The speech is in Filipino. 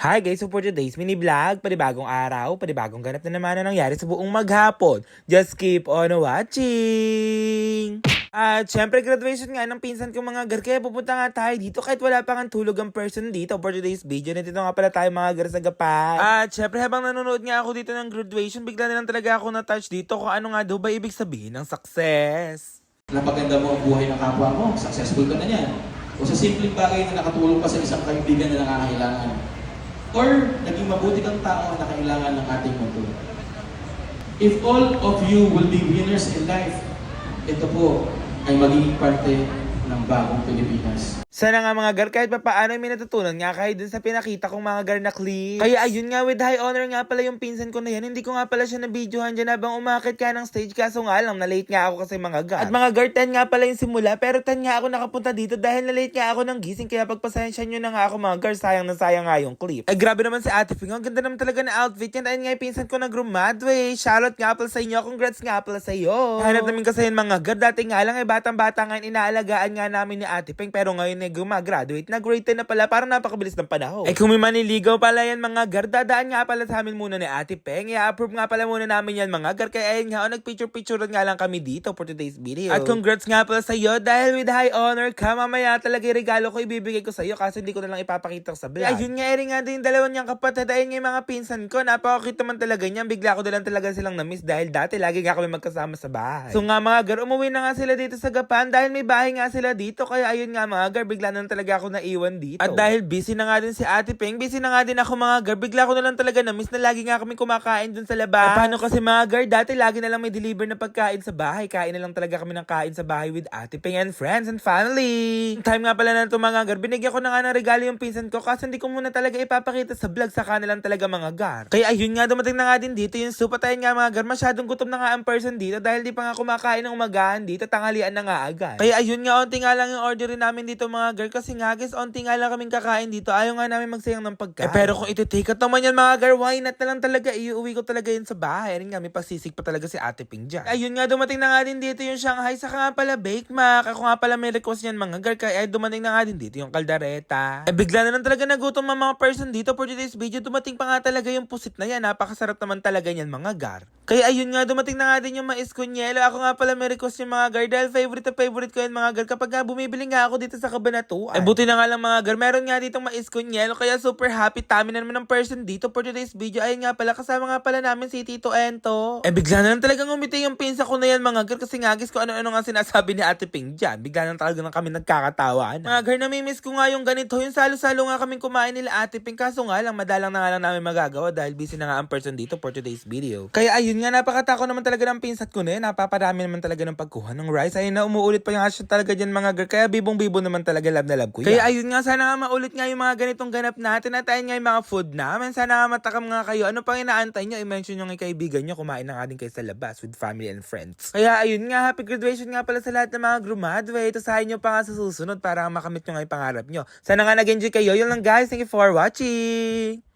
Hi guys, so for today's mini vlog, panibagong araw, panibagong ganap na naman na nangyari sa buong maghapon. Just keep on watching! At syempre graduation nga ng pinsan ko mga gar, kaya pupunta nga tayo dito kahit wala pa nga tulog ang person dito for today's video. Nandito nga pala tayo mga gar sa gapan. At syempre habang nanonood nga ako dito ng graduation, bigla na lang talaga ako na-touch dito kung ano nga daw ba ibig sabihin ng success. Napaganda mo ang buhay ng kapwa mo, successful ka na yan. O sa simpleng bagay na nakatulong pa sa isang kaibigan na nangangailangan. Or naging mabuti kang tao na kailangan ng ating mundo. If all of you will be winners in life, ito po ay magiging parte ng bagong Pilipinas. Sana nga mga gar, kahit pa paano may natutunan nga kahit dun sa pinakita kong mga gar na clip. Kaya ayun nga, with high honor nga pala yung pinsan ko na yan. Hindi ko nga pala siya na-videohan dyan habang umakit ka ng stage. Kaso nga lang, na-late nga ako kasi mga gar. At mga gar, 10 nga pala yung simula. Pero 10 nga ako nakapunta dito dahil na-late nga ako ng gising. Kaya pagpasensya nyo na nga ako mga gar, sayang na sayang nga yung clip. Ay grabe naman si Ate Ping. Ang ganda naman talaga na outfit yan. Ayun nga yung pinsan ko na graduate. Shoutout nga pala sa inyo. Congrats nga pala sa iyo. Hanap namin kasi yun mga gar. Dati nga lang batang-bata nga inaalagaan nga namin ni Ate Ping. Pero ngayon gumagraduate na grade 10 na pala, parang napakabilis ng panahon. Ay kung may maniligaw pala yan mga gar, dadaan nga pala sa amin muna ni Ate Peng. I-approve nga pala muna namin yan mga gar. Kaya ayun nga, nagpicture-picture nga lang kami dito for today's video. At congrats nga pala sa iyo dahil with high honor ka, mamaya talaga yung regalo ko ibibigay ko sa iyo kasi hindi ko na lang ipapakita sa vlog. Ayun nga, nga din yung dalawa niyang kapatid. Ayun nga yung mga pinsan ko, napakakita man talaga niyan. Bigla ko na lang talaga silang na-miss dahil dati lagi nga kami magkasama sa bahay. So nga mga gar, umuwi na nga sila dito sa Gapan dahil may bahay nga sila dito. Kaya ayun nga mga gar, bigla na talaga ako naiwan dito. At dahil busy na nga din si Ate Peng, busy na nga din ako mga gar, bigla ko na lang talaga na-miss na lagi nga kami kumakain dun sa labas. Paano kasi mga gar, dati lagi na lang may deliver na pagkain sa bahay. Kain na lang talaga kami ng kain sa bahay with Ate Peng and friends and family. Time nga pala na ito mga gar, binigyan ko na nga ng regalo yung pinsan ko kasi hindi ko muna talaga ipapakita sa vlog, saka na lang talaga mga gar. Kaya ayun nga, dumating na nga din dito yung soup. At ayun nga mga gar, masyadong gutom na nga ang person dito dahil di pa nga kumakain ng umagahan dito, tanghalian na nga agad. Kaya ayun nga, onti nga lang yung orderin namin dito mga gar kasi nga guys, onti nga lang kaming kakain dito. Ayaw nga namin magsayang ng pagkain. Pero kung iti-take out naman yan mga gar, why not na lang talaga, iuwi ko talaga yun sa bahay. Ayun nga, may pagsisig pa talaga si Ate Ping dyan. Ayun nga, dumating na nga din dito yung Shanghai, saka nga pala Bake Mac. Ako nga pala may request yan mga gar, kaya dumating na nga din dito yung kaldareta. Bigla na lang talaga nagutom ang mga person dito for today's video. Dumating pa nga talaga yung pusit na yan. Napakasarap naman talaga yan mga gar. Kaya ayun nga, dumating na nga din yung mais kunyelo. Ako nga pala may request yung mga gar dahil favorite na favorite ko yan mga gar kapag nga bumibili nga ako dito sa Kabanatuan. Buti na nga lang mga gar, meron nga ditong mais kunyelo kaya super happy. Tami na naman ng person dito for today's video. Ayun nga pala, kasama nga pala namin si Tito Ento. Bigla na lang talagang umiti yung pinsa ko na yan mga gar kasi nga guys ko ano-ano nga sinasabi ni Ate Ping dyan. Bigla na talaga na kami nagkakatawan. Mga gar, namimiss ko nga yung ganito. Yung salo-salo nga kaming kumain nila Ate Ping, kaso nga lang madalang na nga lang namin magagawa dahil busy na nga ang person dito for today's video. Kaya ayun nga, napakatako naman talaga ng pinsat ko na yan. Napaparami naman talaga ng pagkuha ng rice. Ayun na, umuulit pa yung action talaga dyan mga gar. Kaya bibong-bibo naman talaga, love na love ko yan. Kaya ayun nga, sana nga maulit nga yung mga ganitong ganap natin at ayun nga yung mga food namin. Sana nga matakam nga kayo. Ano pang inaantay nyo? I-mention nyo ng kaibigan nyo. Kumain na nga din kayo sa labas with family and friends. Kaya ayun nga, happy graduation nga pala sa lahat ng mga graduate. Tasahin nyo pa nga sa susunod para makamit nyo nga yung pangarap nyo. Sana nga nag-enjoy kayo. Yun lang guys. Thank you for watching.